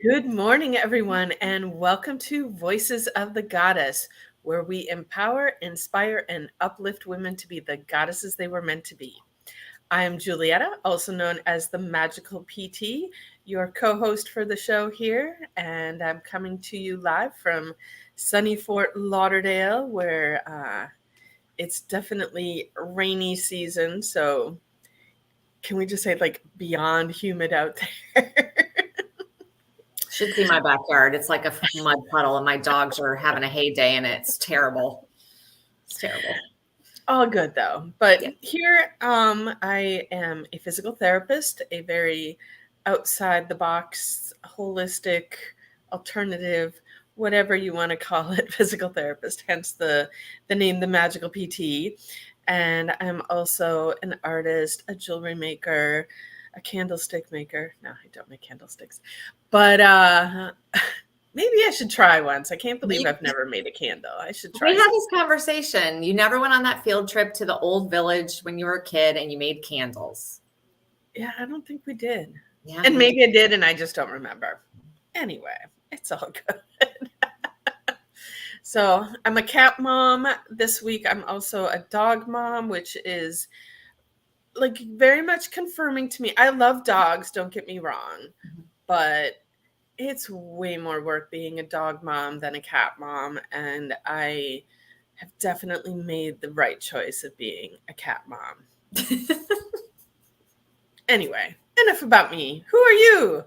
Good morning, everyone, and welcome to Voices of the Goddess, where we empower, inspire, and uplift women to be the goddesses they were meant to be. I am Julietta, also known as the Magical PT, your co host for the show here, and I'm coming to you live from sunny Fort Lauderdale, where it's definitely rainy season. So, can we just say, like, beyond humid out there? Should see my backyard. It's like a mud puddle, and my dogs are having a heyday, and it's terrible. It's terrible. All good though. But Yeah. here, I am a physical therapist, a very outside the box, holistic, alternative, whatever you want to call it, physical therapist, hence the name The Magical PT. And I'm also an artist, a jewelry maker, a candlestick maker. No, I don't make candlesticks. But maybe I should try once. I can't believe I've never made a candle. I should try. We had this conversation. You never went on that field trip to the old village when you were a kid and you made candles. Yeah, I don't think we did. Yeah, And maybe I did, and I just don't remember. Anyway, it's all good. So I'm a cat mom. This week, I'm also a dog mom, which is like very much confirming to me. I love dogs, don't get me wrong, but it's way more work being a dog mom than a cat mom. And I have definitely made the right choice of being a cat mom. Anyway, enough about me. Who are you?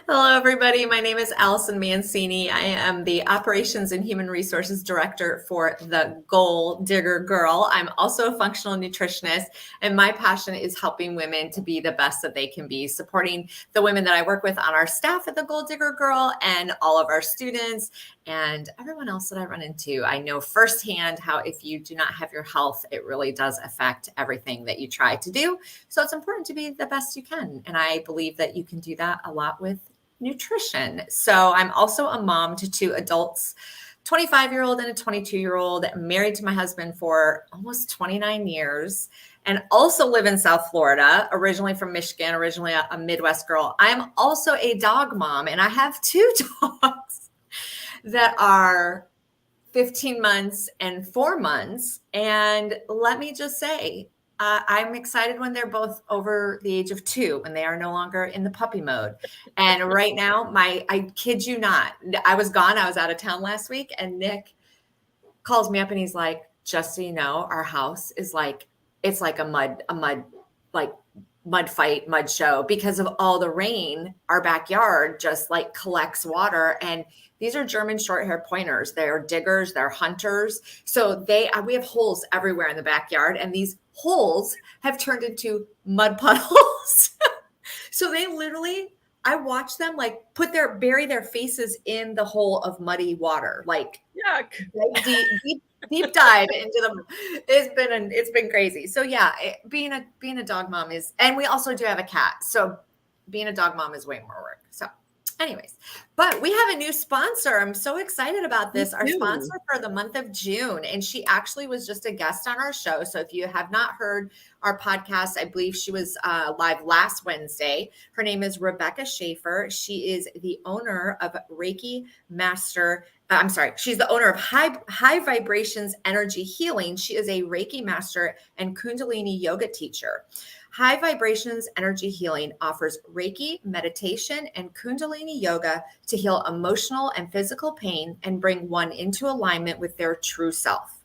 Hello, everybody. My name is Allison Mancini. I am the Operations and Human Resources Director for the Goal Digger Girl. I'm also a functional nutritionist, and my passion is helping women to be the best that they can be, supporting the women that I work with on our staff at the Goal Digger Girl and all of our students and everyone else that I run into. I know firsthand how if you do not have your health, it really does affect everything that you try to do. So it's important to be the best you can. And I believe that you can do that a lot with nutrition. So I'm also a mom to two adults, 25-year-old and a 22-year-old, married to my husband for almost 29 years, and also live in South Florida, originally from Michigan, originally a Midwest girl. I'm also a dog mom, and I have two dogs that are 15 months and 4 months. And let me just say, I'm excited when they're both over the age of 2, when they are no longer in the puppy mode. And right now, I kid you not, I was gone. I was out of town last week, and Nick calls me up and he's like, just so you know, our house is like, it's like a mud fight, mud show because of all the rain. Our backyard just like collects water, and these are German short hair pointers. They're diggers, they're hunters. So we have holes everywhere in the backyard, and these holes have turned into mud puddles. So they literally, I watch them like bury their faces in the hole of muddy water, like Yuck. deep dive into them. It's been crazy. So yeah, being a dog mom is, and we also do have a cat. So being a dog mom is way more work. So anyways, but we have a new sponsor. I'm so excited about this. Our sponsor for the month of June, and she actually was just a guest on our show. So if you have not heard our podcast, I believe she was live last Wednesday. Her name is Rebecca Schaefer. She is the owner of Reiki Master. She's the owner of High Vibrations Energy Healing. She is a Reiki master and Kundalini yoga teacher. High Vibrations Energy Healing offers Reiki, meditation, and Kundalini yoga to heal emotional and physical pain and bring one into alignment with their true self.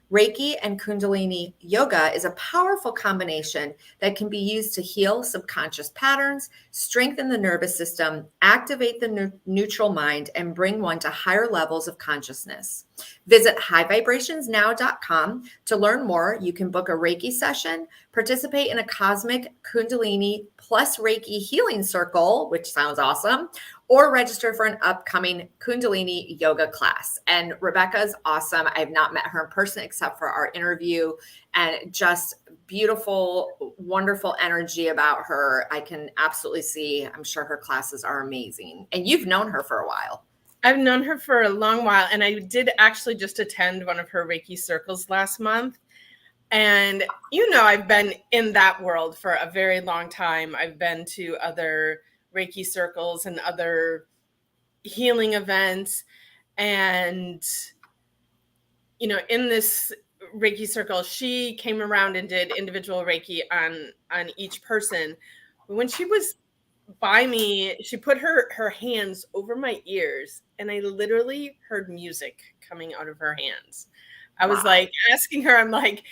Reiki and Kundalini yoga is a powerful combination that can be used to heal subconscious patterns, strengthen the nervous system, activate the neutral mind, and bring one to higher levels of consciousness. Visit highvibrationsnow.com to learn more. You can book a Reiki session, participate in a cosmic Kundalini plus Reiki healing circle, which sounds awesome, or register for an upcoming Kundalini yoga class. And Rebecca's awesome. I have not met her in person except for our interview, and just beautiful, wonderful energy about her. I can absolutely see, I'm sure her classes are amazing. And you've known her for a while. I've known her for a long while, and I did actually just attend one of her Reiki circles last month. And, I've been in that world for a very long time. I've been to other Reiki circles and other healing events. And, in this Reiki circle, she came around and did individual Reiki on each person. But when she was by me, she put her hands over my ears, and I literally heard music coming out of her hands. I was Wow. like asking her, I'm like,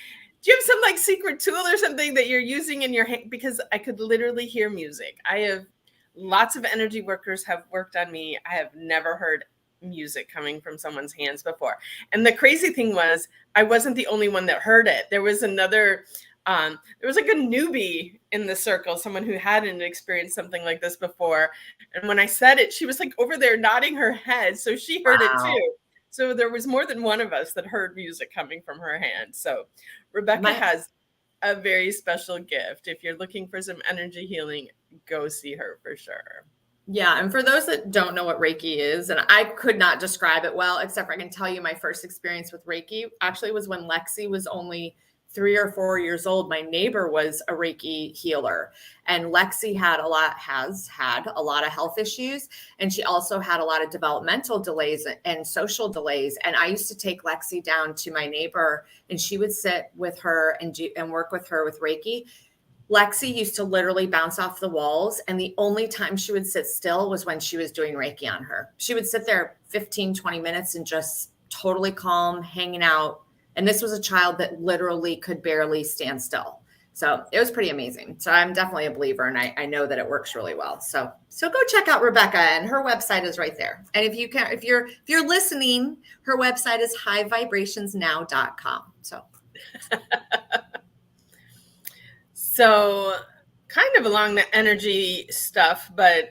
do you have some like secret tool or something that you're using in your hand? Because I could literally hear music. I have lots of energy workers have worked on me. I have never heard music coming from someone's hands before. And the crazy thing was, I wasn't the only one that heard it. There was there was like a newbie in the circle, someone who hadn't experienced something like this before. And when I said it, she was like over there nodding her head. So she heard it Wow. too. So there was more than one of us that heard music coming from her hand. So Rebecca has a very special gift. If you're looking for some energy healing, go see her for sure. Yeah. And for those that don't know what Reiki is, and I could not describe it well, except for I can tell you my first experience with Reiki actually was when Lexi was only 3 or 4 years old. My neighbor was a Reiki healer, and Lexi has had a lot of health issues. And she also had a lot of developmental delays and social delays. And I used to take Lexi down to my neighbor, and she would sit with her and work with her with Reiki. Lexi used to literally bounce off the walls, and the only time she would sit still was when she was doing Reiki on her. She would sit there 15, 20 minutes and just totally calm, hanging out. And this was a child that literally could barely stand still. So it was pretty amazing. So I'm definitely a believer, and I know that it works really well. So go check out Rebecca, and her website is right there. And if you're listening, her website is highvibrationsnow.com. So kind of along the energy stuff, but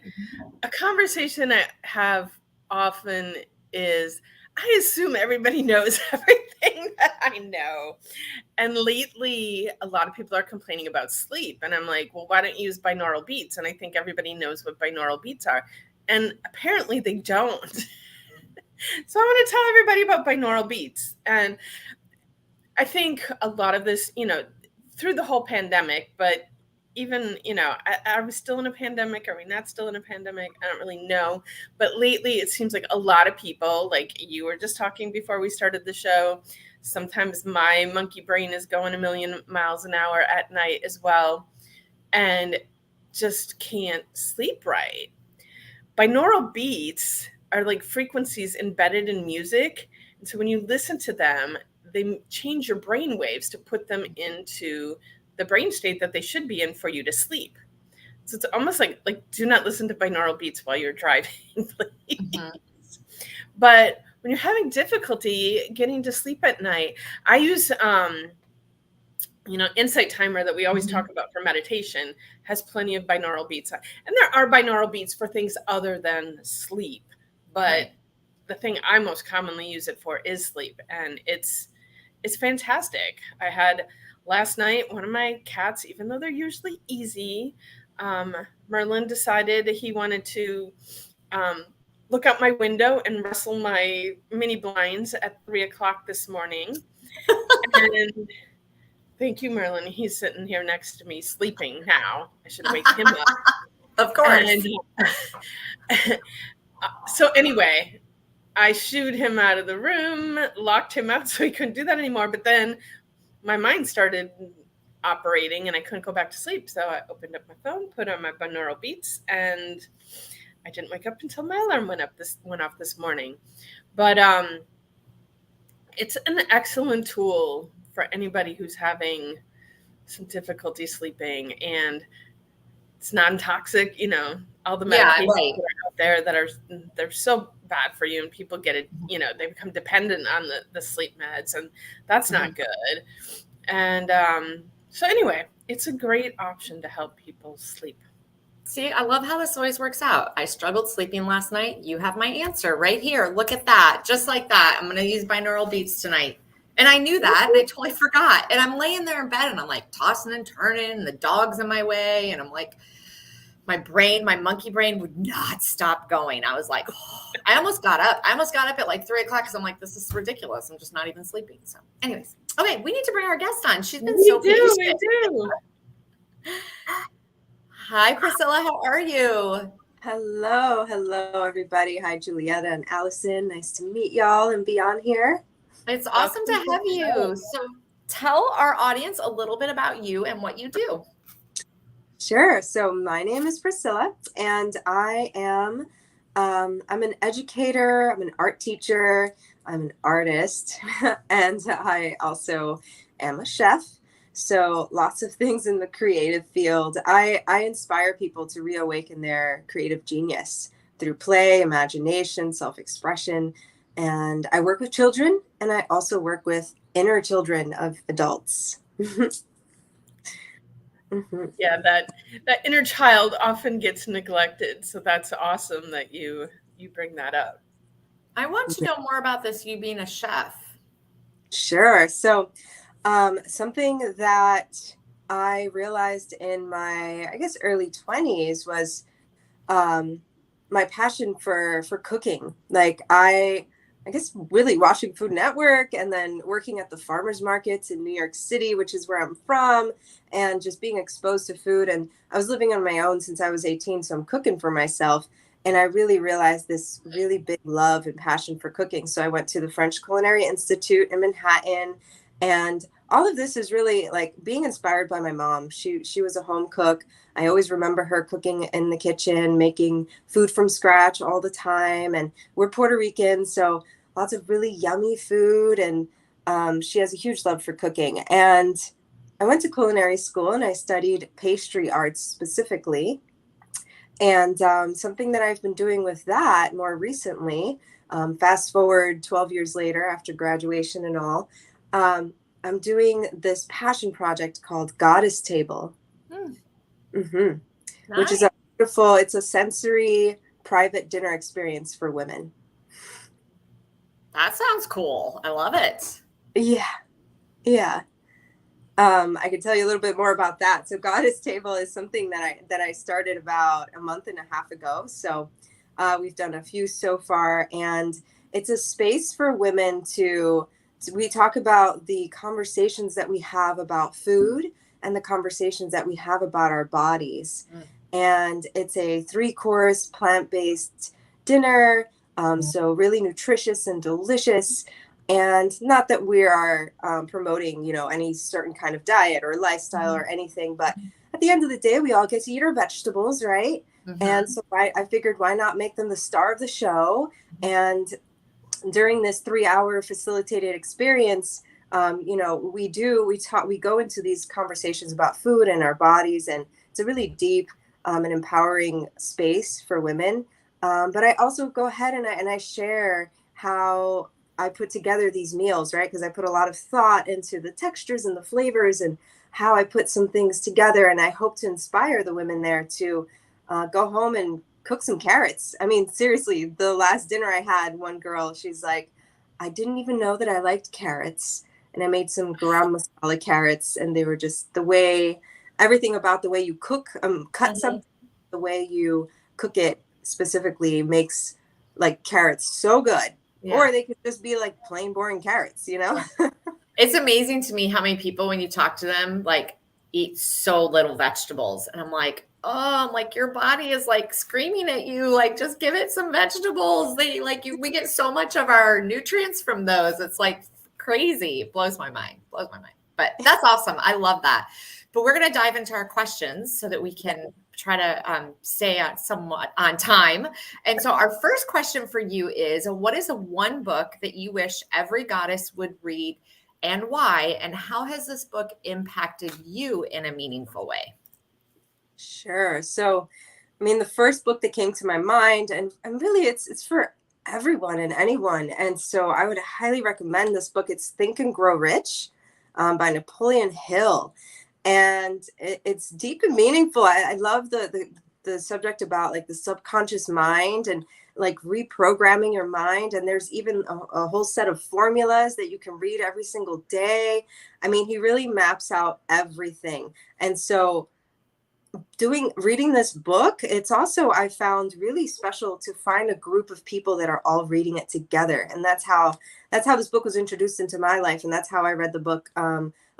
a conversation I have often is, I assume everybody knows everything that I know. And lately, a lot of people are complaining about sleep. And I'm like, well, why don't you use binaural beats? And I think everybody knows what binaural beats are. And apparently they don't. So I want to tell everybody about binaural beats. And I think a lot of this, through the whole pandemic, but even, are we still in a pandemic? Are we not still in a pandemic? I don't really know. But lately, it seems like a lot of people, like you were just talking before we started the show, sometimes my monkey brain is going a million miles an hour at night as well, and just can't sleep right. Binaural beats are like frequencies embedded in music. And so when you listen to them, they change your brain waves to put them into the brain state that they should be in for you to sleep. So it's almost like do not listen to binaural beats while you're driving, please. Mm-hmm. But when you're having difficulty getting to sleep at night, I use Insight Timer that we always talk about for meditation has plenty of binaural beats. And there are binaural beats for things other than sleep. But the thing I most commonly use it for is sleep. And it's fantastic. I had last night, one of my cats, even though they're usually easy, Merlin decided he wanted to look out my window and rustle my mini blinds at 3:00 this morning. And thank you, Merlin. He's sitting here next to me sleeping now. I should wake him up. Of course. And, so anyway, I shooed him out of the room, locked him out so he couldn't do that anymore. But then my mind started operating and I couldn't go back to sleep. So I opened up my phone, put on my binaural beats, and I didn't wake up until my alarm went off this morning. But it's an excellent tool for anybody who's having some difficulty sleeping, and it's non-toxic, all the medications that are out there they're so bad for you, and people get it, they become dependent on the sleep meds, and that's not good. And so anyway, it's a great option to help people sleep. See, I love how this always works out. I struggled sleeping last night. You have my answer right here. Look at that. Just like that. I'm going to use binaural beats tonight. And I knew that, and I totally forgot. And I'm laying there in bed, and I'm like tossing and turning, and the dog's in my way. And I'm like, my monkey brain would not stop going. I was like, I almost got up. At like 3:00 because I'm like, this is ridiculous. I'm just not even sleeping. So anyways, okay, we need to bring our guest on. She's been so patient. We do. Hi, Priscilla. How are you? Hello, everybody. Hi, Julietta and Allison. Nice to meet y'all and be on here. It's awesome Welcome to to have the show. you. So tell our audience a little bit about you and what you do. Sure. So my name is Priscilla, and I'm an educator. I'm an art teacher. I'm an artist, and I also am a chef. So lots of things in the creative field. I inspire people to reawaken their creative genius through play, imagination, self-expression. And I work with children, and I also work with inner children of adults. Mhm. Yeah, that inner child often gets neglected, so that's awesome that you bring that up. I want to know more about this, you being a chef. Sure. So, something that I realized in my, I guess, early 20s was um, my passion for cooking. Like I guess really watching Food Network and then working at the farmers markets in New York City, which is where I'm from, and just being exposed to food. And I was living on my own since I was 18, so I'm cooking for myself. And I really realized this really big love and passion for cooking. So I went to the French Culinary Institute in Manhattan, and all of this is really like being inspired by my mom. She was a home cook. I always remember her cooking in the kitchen, making food from scratch all the time. And we're Puerto Rican, so lots of really yummy food. And she has a huge love for cooking. And I went to culinary school and I studied pastry arts specifically. And something that I've been doing with that more recently, fast forward 12 years later after graduation and all, um, I'm doing this passion project called Goddess Table. Mm-hmm. Which Nice. is a beautiful, it's a sensory private dinner experience for women. That sounds cool. I love it. Yeah, yeah. I can tell you a little bit more about that. So Goddess Table is something that I started about a month and a half ago. So we've done a few so far, and it's a space for women we talk about the conversations that we have about food and the conversations that we have about our bodies. And it's a 3-course plant-based dinner. So really nutritious and delicious. And not that we are promoting, any certain kind of diet or lifestyle or anything, but at the end of the day, we all get to eat our vegetables, right? And so I figured, why not make them the star of the show? And during this 3-hour facilitated experience, we go into these conversations about food and our bodies, and it's a really deep and empowering space for women. But I also go ahead and I share how I put together these meals, right? Because I put a lot of thought into the textures and the flavors and how I put some things together. And I hope to inspire the women there to go home and cook some carrots. I mean, seriously, the last dinner I had, one girl, she's like, I didn't even know that I liked carrots. And I made some garam masala carrots, and they were just everything about the way you cut something, the way you cook it specifically makes like carrots so good. Yeah. Or they could just be like plain boring carrots, It's amazing to me how many people, when you talk to them, like eat so little vegetables. And I'm like, your body is like screaming at you, like, just give it some vegetables. We get so much of our nutrients from those. It's like crazy. It blows my mind. But that's awesome. I love that. But we're going to dive into our questions so that we can try to stay somewhat on time. And so our first question for you is, what is one book that you wish every goddess would read, and why? And how has this book impacted you in a meaningful way? Sure. So, I mean, the first book that came to my mind, and really it's for everyone and anyone. And so I would highly recommend this book. It's Think and Grow Rich by Napoleon Hill. And it's deep and meaningful. I love the subject about like the subconscious mind and like reprogramming your mind. And there's even a whole set of formulas that you can read every single day. I mean, he really maps out everything. And so reading this book, it's also, I found really special to find a group of people that are all reading it together. And that's how this book was introduced into my life. And that's how I read the book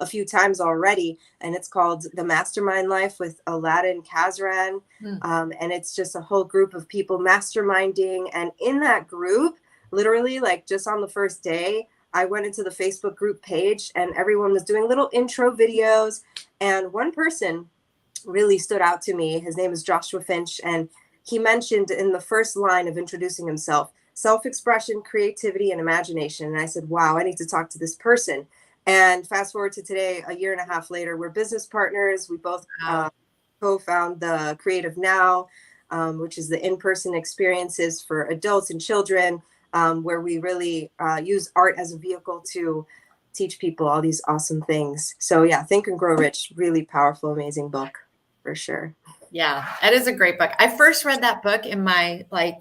a few times already, and it's called The Mastermind Life with Aladdin Kazran. And it's just a whole group of people masterminding. And in that group, literally, like just on the first day, I went into the Facebook group page and everyone was doing little intro videos. And one person really stood out to me. His name is Joshua Finch. And he mentioned in the first line of introducing himself, self-expression, creativity, and imagination. And I said, wow, I need to talk to this person. And fast forward to today, a year and a half later, we're business partners. We both co-found the Creative Now, which is the in-person experiences for adults and children, where we really use art as a vehicle to teach people all these awesome things. So yeah, Think and Grow Rich, really powerful, amazing book for sure. Yeah, it is a great book. I first read that book in my like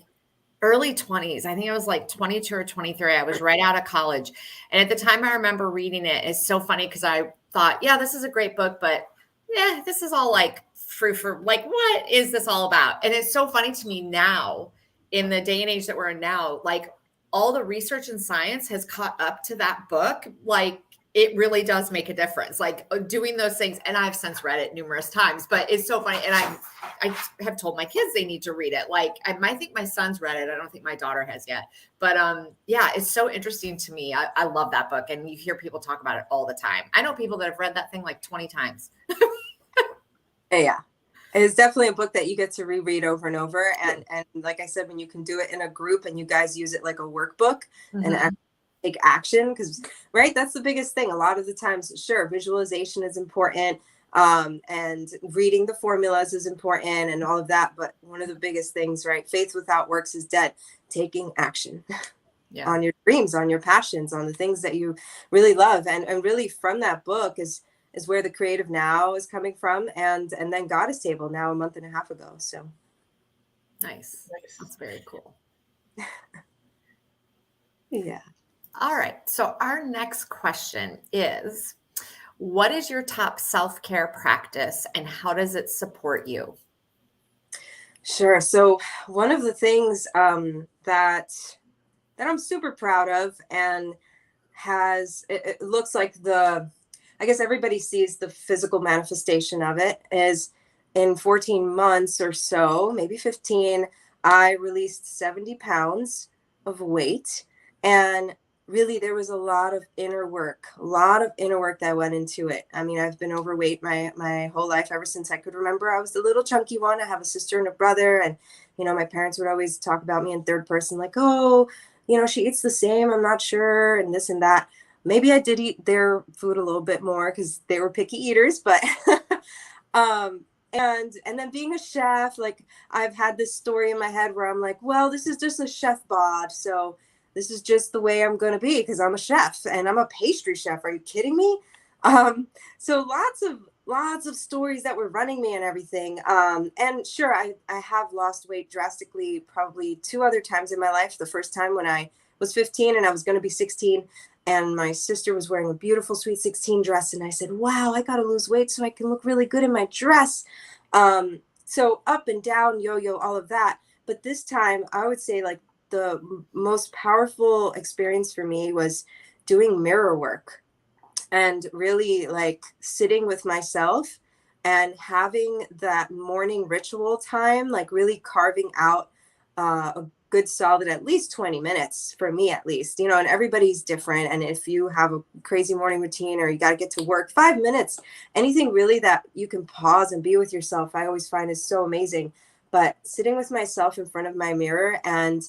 early 20s. I think I was like 22 or 23. I was right out of college. And at the time I remember reading it. It's so funny because I thought, yeah, this is a great book, but yeah, this is all like frou frou. Like, what is this all about? And it's so funny to me now in the day and age that we're in now, like all the research and science has caught up to that book. Like it really does make a difference, like doing those things. And I've since read it numerous times, but it's so funny. And I have told my kids they need to read it. Like I think my son's read it. I don't think my daughter has yet, but yeah, it's so interesting to me. I love that book. And you hear people talk about it all the time. I know people that have read that thing like 20 times. Yeah. It's definitely a book that you get to reread over and over. And like I said, when you can do it in a group and you guys use it like a workbook and take action, because right, that's the biggest thing. A lot of the times, sure, visualization is important, and reading the formulas is important and all of that, but one of the biggest things, right, faith without works is dead. Taking action on your dreams, on your passions, on the things that you really love. And really from that book is where the Creative Now is coming from, and then Goddess Table now a month and a half ago. So nice. That's very cool. Yeah. All right. So our next question is, what is your top self-care practice and how does it support you? Sure. So one of the things that I'm super proud of and it looks like I guess everybody sees the physical manifestation of it is in 14 months or so, maybe 15, I released 70 pounds of weight. And really, there was a lot of inner work that went into it. I mean, I've been overweight my whole life, ever since I could remember. I was the little chunky one. I have a sister and a brother. And, my parents would always talk about me in third person, like, oh, she eats the same. I'm not sure. And this and that. Maybe I did eat their food a little bit more because they were picky eaters, but, and then being a chef, like I've had this story in my head where I'm like, well, this is just a chef bod. So this is just the way I'm going to be because I'm a chef and I'm a pastry chef. Are you kidding me? So lots of stories that were running me and everything. And sure, I have lost weight drastically, probably 2 other times in my life. The first time when I was 15 and I was going to be 16, and my sister was wearing a beautiful Sweet 16 dress. And I said, wow, I got to lose weight so I can look really good in my dress. So up and down, yo-yo, all of that. But this time I would say like the most powerful experience for me was doing mirror work and really like sitting with myself and having that morning ritual time, like really carving out a good solid at least 20 minutes for me, at least, and everybody's different. And if you have a crazy morning routine or you got to get to work, 5 minutes, anything really that you can pause and be with yourself, I always find is so amazing. But sitting with myself in front of my mirror, and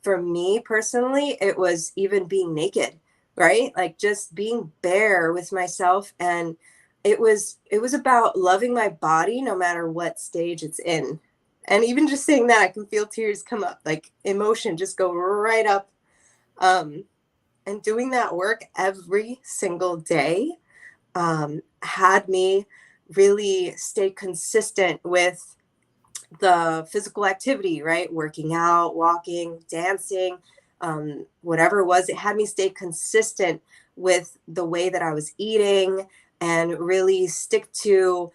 for me personally, it was even being naked, right? Like just being bare with myself. And it was about loving my body no matter what stage it's in. And even just saying that, I can feel tears come up, like emotion just go right up. And doing that work every single day had me really stay consistent with the physical activity, right? Working out, walking, dancing, whatever it was. It had me stay consistent with the way that I was eating and really stick to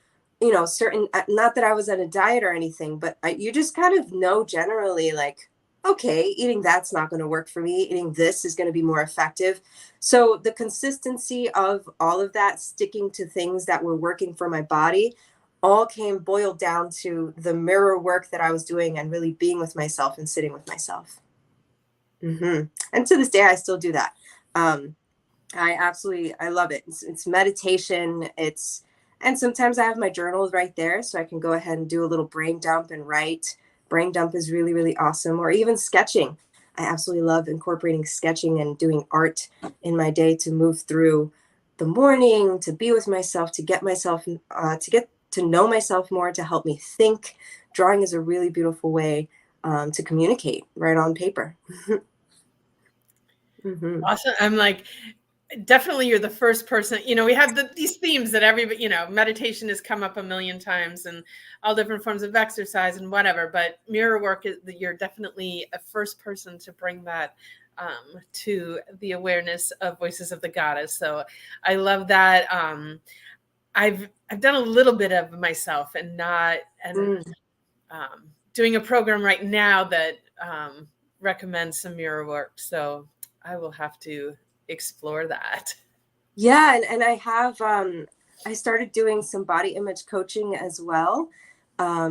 certain, not that I was on a diet or anything, but you just kind of know generally like okay, eating that's not going to work for me. Eating this is going to be more effective. So the consistency of all of that, sticking to things that were working for my body, all came boiled down to the mirror work that I was doing and really being with myself and sitting with myself. And to this day, I still do that. Um, I love it. It's meditation. And sometimes I have my journal right there, so I can go ahead and do a little brain dump and write. Brain dump is really, really awesome. Or even sketching. I absolutely love incorporating sketching and doing art in my day to move through the morning, to be with myself, to get myself, to get to know myself more, to help me think. Drawing is a really beautiful way to communicate right on paper. Awesome. I'm like, definitely you're the first person, we have these themes that everybody, meditation has come up a million times and all different forms of exercise and whatever, but mirror work is, you're definitely a first person to bring that to the awareness of Voices of the Goddess. So I love that. I've done a little bit of myself and doing a program right now that recommends some mirror work. So I will have to explore that. Yeah, and I have I started doing some body image coaching as well.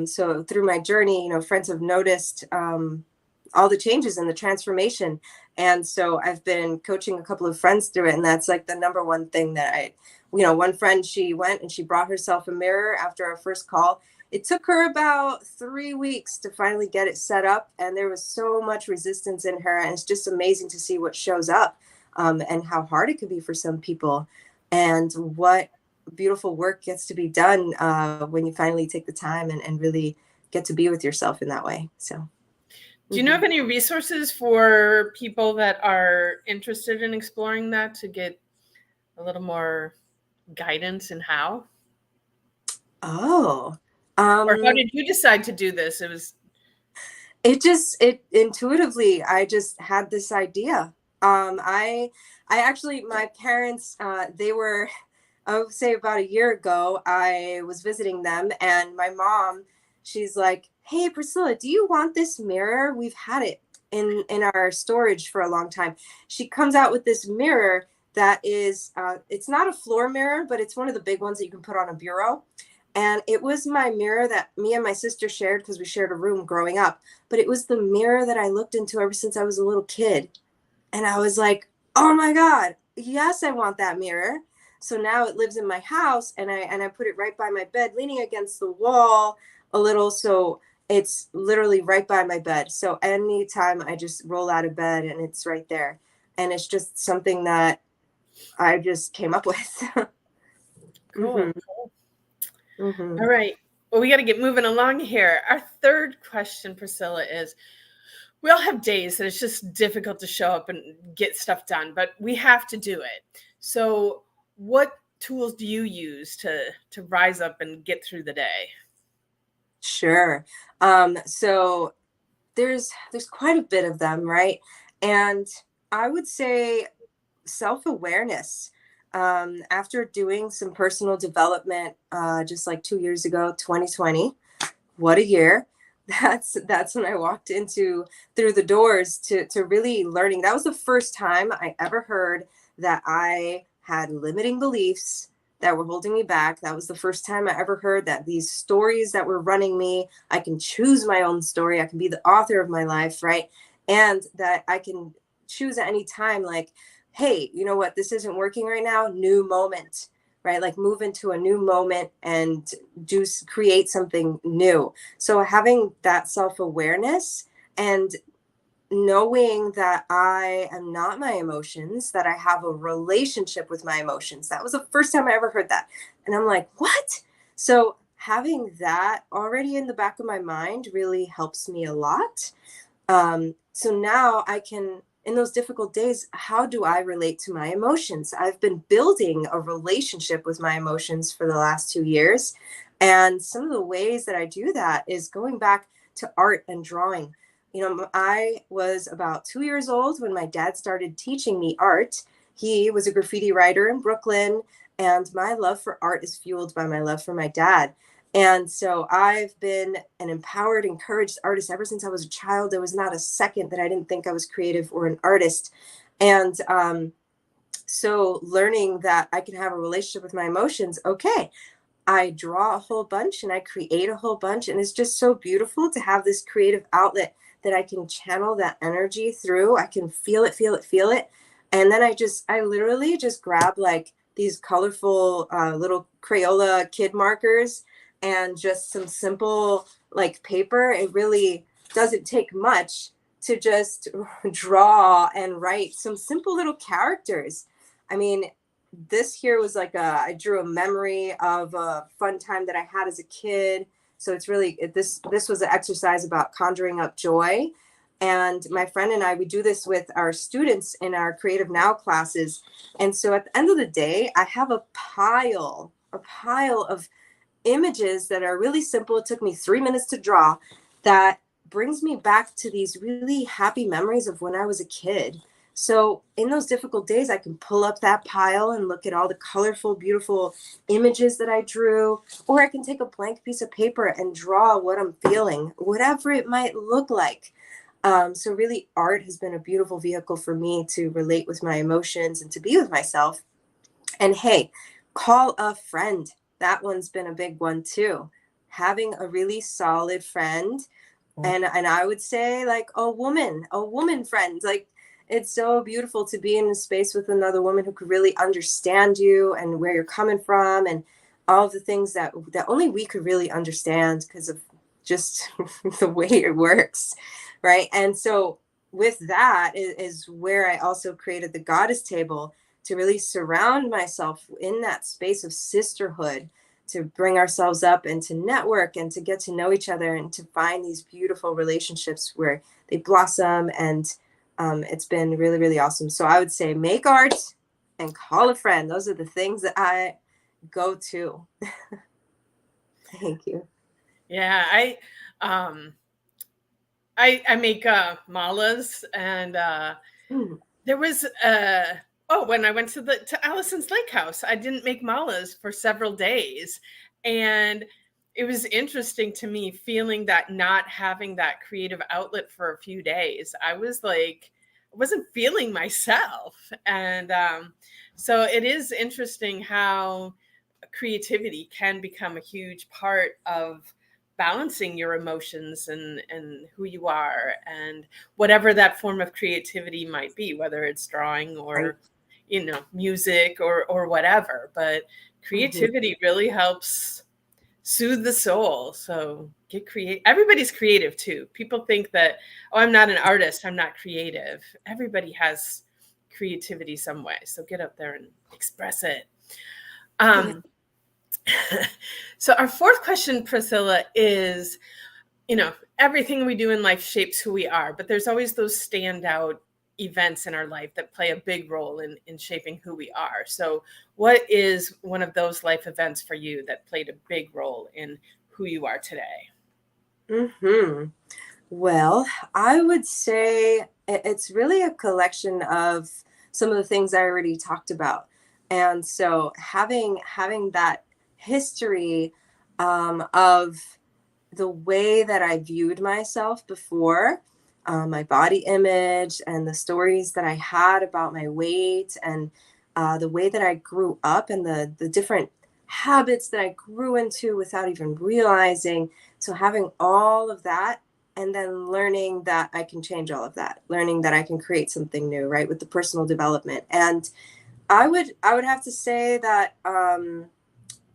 So through my journey, friends have noticed all the changes and the transformation. And so I've been coaching a couple of friends through it. And that's like the number one thing that one friend, she went and she brought herself a mirror after our first call. It took her about 3 weeks to finally get it set up. And there was so much resistance in her. And it's just amazing to see what shows up. And how hard it could be for some people, and what beautiful work gets to be done when you finally take the time and really get to be with yourself in that way. So, do you know of any resources for people that are interested in exploring that, to get a little more guidance in how? Oh, Or how did you decide to do this? it intuitively, I just had this idea. I actually, my parents, they were, I would say about a year ago, I was visiting them, and my mom, she's like, "Hey, Priscilla, do you want this mirror? We've had it in our storage for a long time." She comes out with this mirror that is, it's not a floor mirror, but it's one of the big ones that you can put on a bureau. And it was my mirror that me and my sister shared because we shared a room growing up. But it was the mirror that I looked into ever since I was a little kid. And I was like, oh my God, yes, I want that mirror. So now it lives in my house, and I put it right by my bed, leaning against the wall a little. So it's literally right by my bed. So anytime I just roll out of bed and it's right there. And it's just something that I just came up with. Cool. All right. Well, we got to get moving along here. Our third question, Priscilla, is, we all have days that it's just difficult to show up and get stuff done, but we have to do it. So what tools do you use to rise up and get through the day? Sure. So there's quite a bit of them, right? And I would say self-awareness. After doing some personal development, just like 2 years ago, 2020, what a year. That's when I walked through the doors to really learning. That was the first time I ever heard that I had limiting beliefs that were holding me back. That was the first time I ever heard that these stories that were running me, I can choose my own story. I can be the author of my life, right? And that I can choose at any time, like, hey, you know what? This isn't working right now. New moment, right? Like move into a new moment and create something new. So having that self-awareness and knowing that I am not my emotions, that I have a relationship with my emotions. That was the first time I ever heard that. And I'm like, what? So having that already in the back of my mind really helps me a lot. So now I can, in those difficult days, how do I relate to my emotions? I've been building a relationship with my emotions for the last 2 years. And some of the ways that I do that is going back to art and drawing. I was about 2 years old when my dad started teaching me art. He was a graffiti writer in Brooklyn, and my love for art is fueled by my love for my dad. And so I've been an empowered, encouraged artist ever since I was a child. There was not a second that I didn't think I was creative or an artist. And so learning that I can have a relationship with my emotions, okay, I draw a whole bunch and I create a whole bunch. And it's just so beautiful to have this creative outlet that I can channel that energy through. I can feel it, feel it, feel it. And then I literally just grab like these colorful little Crayola kid markers and just some simple like paper. It really doesn't take much to just draw and write some simple little characters. I mean, this here was like I drew a memory of a fun time that I had as a kid. So it's really this was an exercise about conjuring up joy. And my friend and I, we do this with our students in our Creative Now classes. And so at the end of the day, I have a pile of images that are really simple. It took me 3 minutes to draw, that brings me back to these really happy memories of when I was a kid. So in those difficult days, I can pull up that pile and look at all the colorful, beautiful images that I drew, or I can take a blank piece of paper and draw what I'm feeling, whatever it might look like. So really art has been a beautiful vehicle for me to relate with my emotions and to be with myself. And hey, call a friend. That one's been a big one too. Having a really solid friend, and I would say like a woman friend. Like, it's so beautiful to be in a space with another woman who could really understand you and where you're coming from, and all of the things that only we could really understand because of just the way it works, right? And so with that is where I also created the Goddess Table, to really surround myself in that space of sisterhood, to bring ourselves up and to network and to get to know each other and to find these beautiful relationships where they blossom. And it's been really, really awesome. So I would say make art and call a friend. Those are the things that I go to. Thank you. Yeah, I make malas, and there was when I went to Allison's lake house, I didn't make malas for several days, and it was interesting to me feeling that not having that creative outlet for a few days. I was like, I wasn't feeling myself, and so it is interesting how creativity can become a huge part of balancing your emotions and who you are, and whatever that form of creativity might be, whether it's drawing or music or whatever. But creativity really helps soothe the soul. So get creative. Everybody's creative too. People think that, oh, I'm not an artist, I'm not creative. Everybody has creativity some way, so get up there and express it. So our fourth question, Priscilla, is, everything we do in life shapes who we are, but there's always those standout events in our life that play a big role in shaping who we are. So what is one of those life events for you that played a big role in who you are today? Well, I would say it's really a collection of some of the things I already talked about. And so having that history of the way that I viewed myself before, my body image and the stories that I had about my weight, and the way that I grew up, and the different habits that I grew into without even realizing. So having all of that, and then learning that I can change all of that, learning that I can create something new, right, with the personal development. And I would have to say that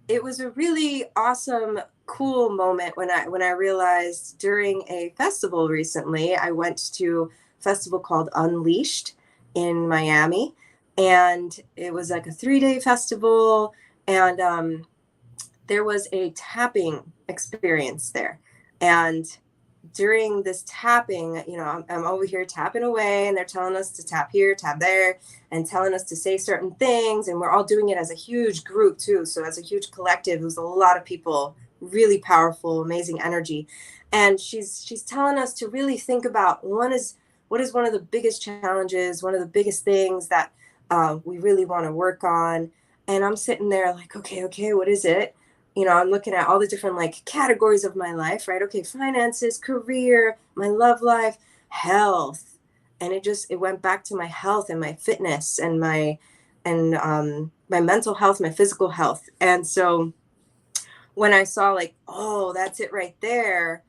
it was a really awesome, cool moment when I realized during a festival recently. I went to a festival called Unleashed in Miami, and it was like a 3-day festival, and there was a tapping experience there. And during this tapping, I'm over here tapping away, and they're telling us to tap here, tap there, and telling us to say certain things. And we're all doing it as a huge group too. So as a huge collective, it was a lot of people, really powerful, amazing energy. And she's telling us to really think about what is one of the biggest challenges, one of the biggest things that we really want to work on. And I'm sitting there like, okay, what is it? I'm looking at all the different like categories of my life, right? Okay, finances, career, my love life, health. And it went back to my health and my fitness and my mental health, my physical health. And so when I saw like, oh, that's it right there,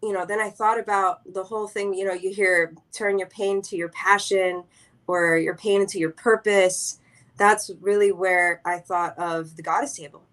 then I thought about the whole thing, you hear turn your pain to your passion or your pain into your purpose. That's really where I thought of the goddess table.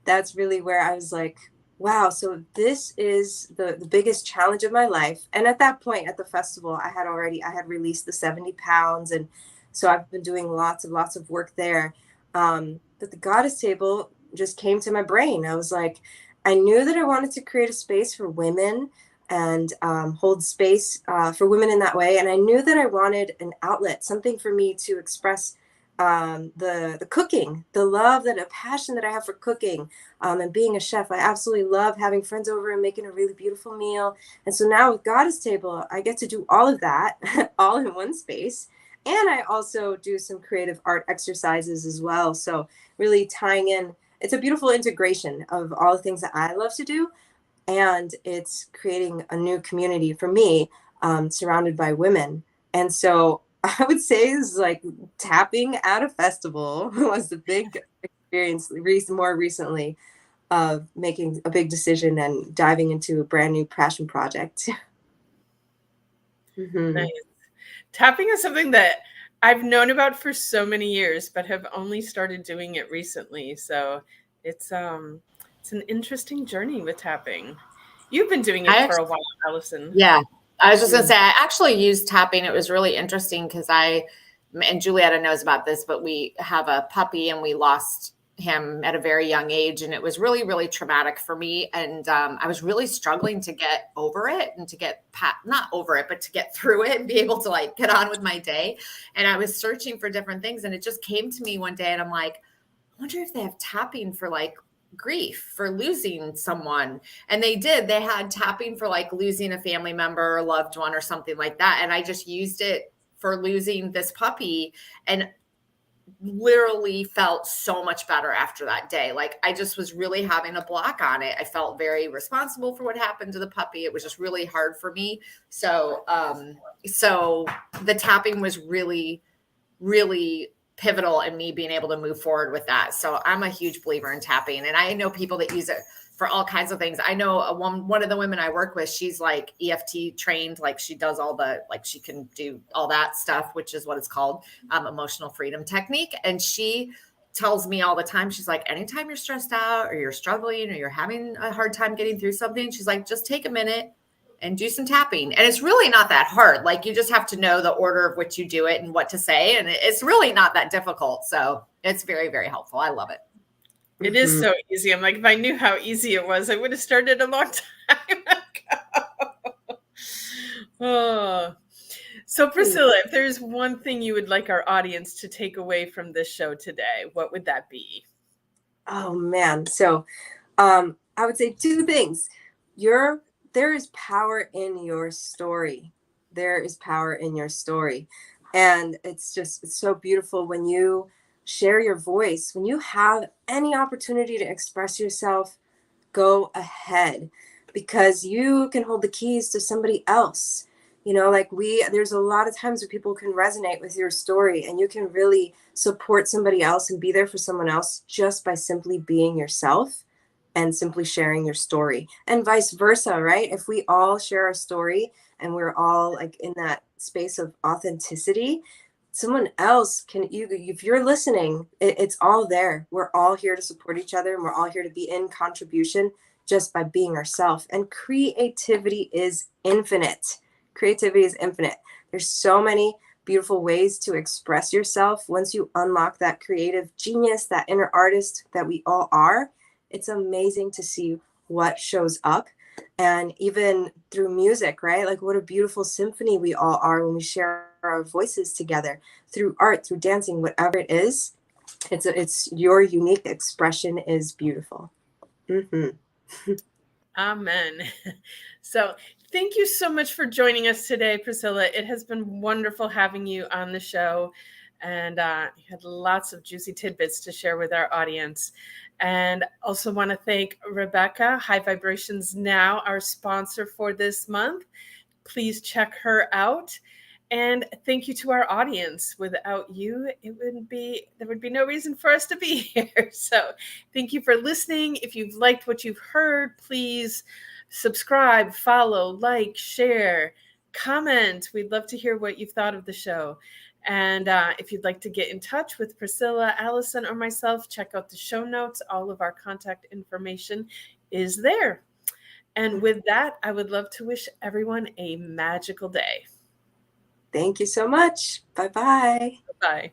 That's really where I was like, wow, so this is the biggest challenge of my life. And at that point at the festival, I had released the 70 pounds. And so I've been doing lots of work there. But the goddess table just came to my brain. I was like, I knew that I wanted to create a space for women and hold space for women in that way. And I knew that I wanted an outlet, something for me to express the cooking, the love, that a passion that I have for cooking, and being a chef. I absolutely love having friends over and making a really beautiful meal. And so now with Goddess Table, I get to do all of that all in one space. And I also do some creative art exercises as well. So really tying in, it's a beautiful integration of all the things that I love to do. And it's creating a new community for me, surrounded by women. And so I would say is like tapping at a festival was the big experience more recently of making a big decision and diving into a brand new passion project. Nice. Tapping is something that I've known about for so many years, but have only started doing it recently. So it's an interesting journey with tapping. You've been doing it for a while, Allison. Yeah. I was just going to say, I actually used tapping. It was really interesting because and Julietta knows about this, but we have a puppy and we lost him at a very young age. And it was really, really traumatic for me. And I was really struggling to get over it and to not over it, but to get through it and be able to like get on with my day. And I was searching for different things. And it just came to me one day and I'm like, I wonder if they have tapping for like grief, for losing someone. And they had tapping for like losing a family member or loved one or something like that. And I just used it for losing this puppy and literally felt so much better after that day. Like I just was really having a block on it. I felt very responsible for what happened to the puppy. It was just really hard for me. So the tapping was really, really pivotal in me being able to move forward with that. So I'm a huge believer in tapping, and I know people that use it for all kinds of things. I know one of the women I work with, she's like EFT trained, like she does she can do all that stuff, which is what it's called, emotional freedom technique. And she tells me all the time, she's like, anytime you're stressed out or you're struggling or you're having a hard time getting through something, she's like, just take a minute and do some tapping. And it's really not that hard. Like you just have to know the order of which you do it and what to say. And it's really not that difficult. So it's very, very helpful. I love it. It is so easy. I'm like, if I knew how easy it was, I would have started a long time ago. Oh. So Priscilla, if there's one thing you would like our audience to take away from this show today, what would that be? Oh man. So I would say two things. There is power in your story. There is power in your story. And it's so beautiful when you share your voice. When you have any opportunity to express yourself, go ahead, because you can hold the keys to somebody else. There's a lot of times where people can resonate with your story, and you can really support somebody else and be there for someone else just by simply being yourself and simply sharing your story, and vice versa, right? If we all share our story and we're all like in that space of authenticity, someone else if you're listening, it's all there. We're all here to support each other, and we're all here to be in contribution just by being ourselves. And creativity is infinite. Creativity is infinite. There's so many beautiful ways to express yourself. Once you unlock that creative genius, that inner artist that we all are, it's amazing to see what shows up. And even through music, right? Like what a beautiful symphony we all are when we share our voices together, through art, through dancing, whatever it is. It's your unique expression is beautiful. Amen. So thank you so much for joining us today, Priscilla. It has been wonderful having you on the show, and you had lots of juicy tidbits to share with our audience. And also want to thank Rebecca, High Vibrations Now, our sponsor for this month. Please check her out. And thank you to our audience. Without you, there would be no reason for us to be here. So thank you for listening. If you've liked what you've heard, please subscribe, follow, like, share, comment. We'd love to hear what you've thought of the show. And if you'd like to get in touch with Priscilla, Allison, or myself, check out the show notes. All of our contact information is there. And with that, I would love to wish everyone a magical day. Thank you so much. Bye-bye. Bye.